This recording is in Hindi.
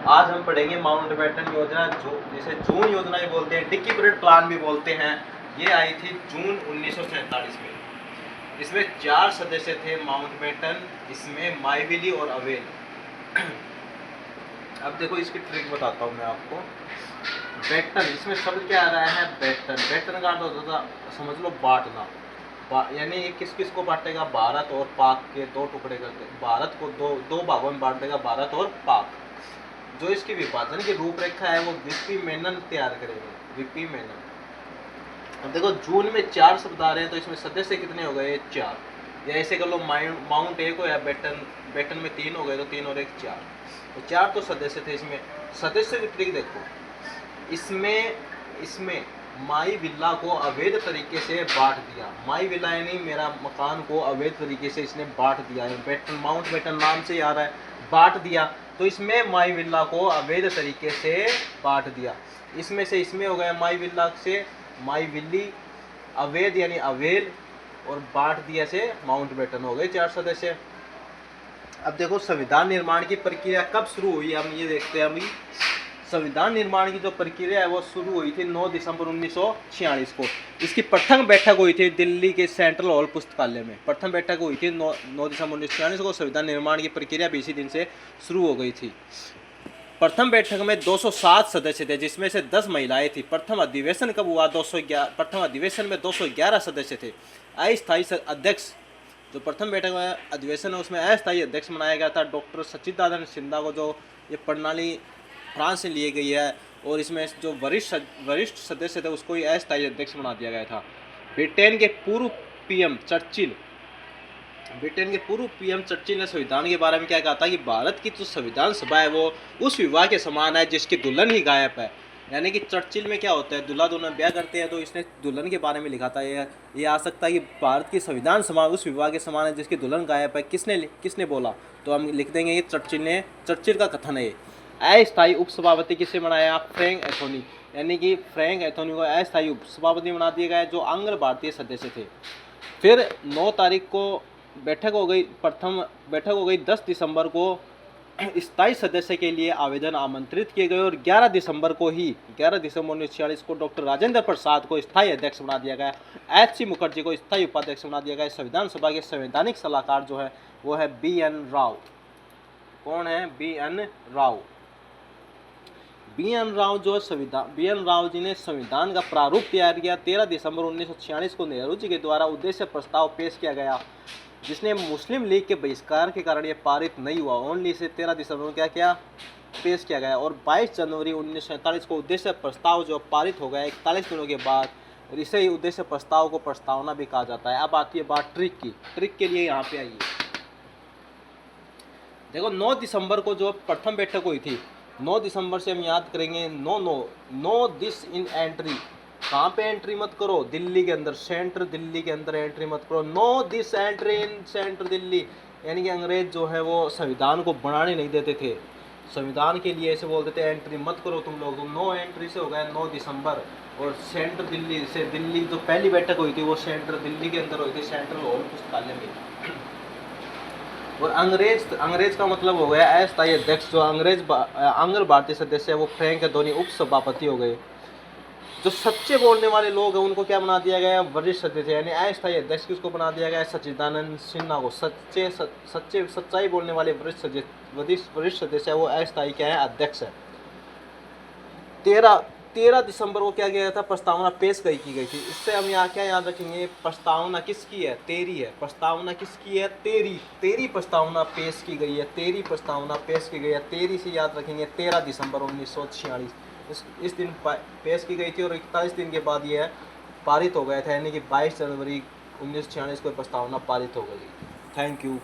आज हम पढ़ेंगे माउंटबेटन योजना, जो जिसे जून योजना भी बोलते हैं, डिक्की पीरियड प्लान भी बोलते हैं। ये आई थी जून 1947 में। इसमें 4 सदस्य थे माउंटबेटन, इसमें माइविली और अवेल। अब देखो इसकी ट्रिक बताता हूँ मैं आपको। बेटन, इसमें शब्द क्या आ रहा है? बेटन। बेटन का अर्थ होता था, समझ लो, बांटना। यानी ये किस किस को बांटेगा? भारत और पाक के 2 टुकड़े करके भारत को दो भागों में बांट देगा, भारत और पाक। जो इसकी विभाजन की रूपरेखा है वो वीपी मेनन तैयार करेंगे, वीपी मेनन। अब देखो जून में 4 शब्द आ रहे हैं, तो इसमें सदस्य कितने हो गए? 4। या ऐसे कर लो, माउंट 1 हो या बेटन में 3 हो गए, तो 3 और 1 4। तो 4 तो सदस्य थे। इसमें सदस्य की ट्रिक देखो, इसमें माई विला को अवैध तरीके से बांट दिया। माई विला यानी मेरा मकान को अवैध तरीके से इसने बांट दिया है। बेटन, माउंट बेटन नाम से आ रहा है, बांट दिया। तो इसमें माई विला को अवैध तरीके से बांट दिया। इसमें से इसमें हो गया माई विला से माई विली, अवैध यानी अवेल, और बांट दिया से माउंट बेटन हो गए 4 सदस्य। अब देखो संविधान निर्माण की प्रक्रिया कब शुरू हुई, हम ये देखते हैं। अभी संविधान निर्माण की जो प्रक्रिया है वो शुरू हुई थी 9 दिसंबर 1946 को। इसकी प्रथम बैठक हुई थी दिल्ली के सेंट्रल हॉल पुस्तकालय में। प्रथम बैठक हुई थी 9 दिसंबर 1946 को। संविधान निर्माण की प्रक्रिया भी इसी दिन से शुरू हो गई थी। प्रथम बैठक में 207 सदस्य थे, जिसमें से 10 महिलाएं थी। प्रथम अधिवेशन कब हुआ? 211। प्रथम अधिवेशन में 211 सदस्य थे। अस्थायी अध्यक्ष, जो प्रथम बैठक में अधिवेशन है उसमें अस्थायी अध्यक्ष बनाया गया था डॉक्टर सच्चिदानंद सिन्हा को। जो ये प्रणाली फ्रांस से ली गई है, और इसमें जो वरिष्ठ सदस्य थे उसको ही अस्थायी अध्यक्ष बना दिया गया था। ब्रिटेन के पूर्व पीएम चर्चिल ने संविधान के बारे में क्या कहा था कि भारत की जो संविधान सभा है वो उस विवाह के समान है जिसकी दुल्हन ही गायब है। यानी कि चर्चिल में क्या होता है, दूल्हा दुल्हन ब्याह करते हैं, तो इसने दुल्हन के बारे में लिखा था। ये आ सकता है कि भारत की संविधान सभा उस विवाह के समान है जिसकी दुल्हन गायब है। किसने बोला? तो हम लिख देंगे ये चर्चिल का कथन है। अस्थायी उपसभापति किसे बनाया? Frank Anthony. यानी कि फ्रैंक एंथोनी को अस्थायी उपसभापति बना दिया गया, जो आंग्ल भारतीय सदस्य थे। फिर 9 तारीख को बैठक हो गई। प्रथम बैठक हो गई 10 दिसंबर को। स्थायी सदस्य के लिए आवेदन आमंत्रित किए गए, और 11 दिसंबर 1946 को डॉक्टर राजेंद्र प्रसाद को स्थायी अध्यक्ष बना दिया गया। HC मुखर्जी को स्थायी उपाध्यक्ष बना दिया गया। संविधान सभा के संवैधानिक सलाहकार जो है वो है BN राव। कौन है? BN राव। BN राव जो BN राव जी ने संविधान का प्रारूप तैयार किया। 13 दिसंबर 1946 को नेहरू जी के द्वारा उद्देश्य प्रस्ताव पेश किया गया, जिसने मुस्लिम लीग के बहिष्कार के कारण ये पारित नहीं हुआ। ओनली इसे 13 दिसंबर को क्या पेश किया गया, और 22 जनवरी 1947 को उद्देश्य प्रस्ताव जो पारित हो गया। 41 दिनों के बाद इसे ही उद्देश्य प्रस्ताव को प्रस्तावना भी कहा जाता है। अब आती है बात ट्रिक की। ट्रिक के लिए यहाँ पे आइए, देखो 9 दिसंबर को जो प्रथम बैठक हुई थी, 9 दिसंबर से हम याद करेंगे। No this in entry. कहाँ पे एंट्री मत करो? दिल्ली के अंदर, सेंटर दिल्ली के अंदर एंट्री मत करो। No this entry in centre Delhi. यानी कि अंग्रेज जो है वो संविधान को बनाने नहीं देते थे। संविधान के लिए ऐसे बोलते थे एंट्री मत करो तुम लोग। नो एंट्री से हो गया 9 दिसंबर। और सेंटर दिल्ली से, दिल्ली जो पहली बैठक हुई थी वो सेंटर दिल्ली के अंदर हुई थी, सेंट्रल हॉल पुस्तकालय में। और अंग्रेज का मतलब हो गया अस्थायी अध्यक्ष। जो आंग्ल भारतीय सदस्य है वो फ्रैंक एंथोनी उपसभापति हो गए। जो सच्चे बोलने वाले लोग हैं उनको क्या बना दिया गया? वरिष्ठ सदस्य। यानी अस्थायी अध्यक्ष किसको बना दिया गया? सच्चिदानंद सिन्हा को। सच्चाई बोलने वाले वरिष्ठ सदस्य है वो अस्थायी क्या है? अध्यक्ष है। 13 दिसंबर को क्या किया था? प्रस्तावना पेश की गई थी। इससे हम यहाँ क्या याद रखेंगे? प्रस्तावना किसकी है? तेरी है। प्रस्तावना किसकी है? तेरी प्रस्तावना पेश की गई है। तेरी प्रस्तावना पेश की गई है। तेरी से याद रखेंगे 13 दिसंबर 1946 इस दिन पेश की गई थी, और 41 दिन के बाद यह पारित हो गया था। यानी कि 22 जनवरी 1946 को प्रस्तावना पारित हो गई। Thank you.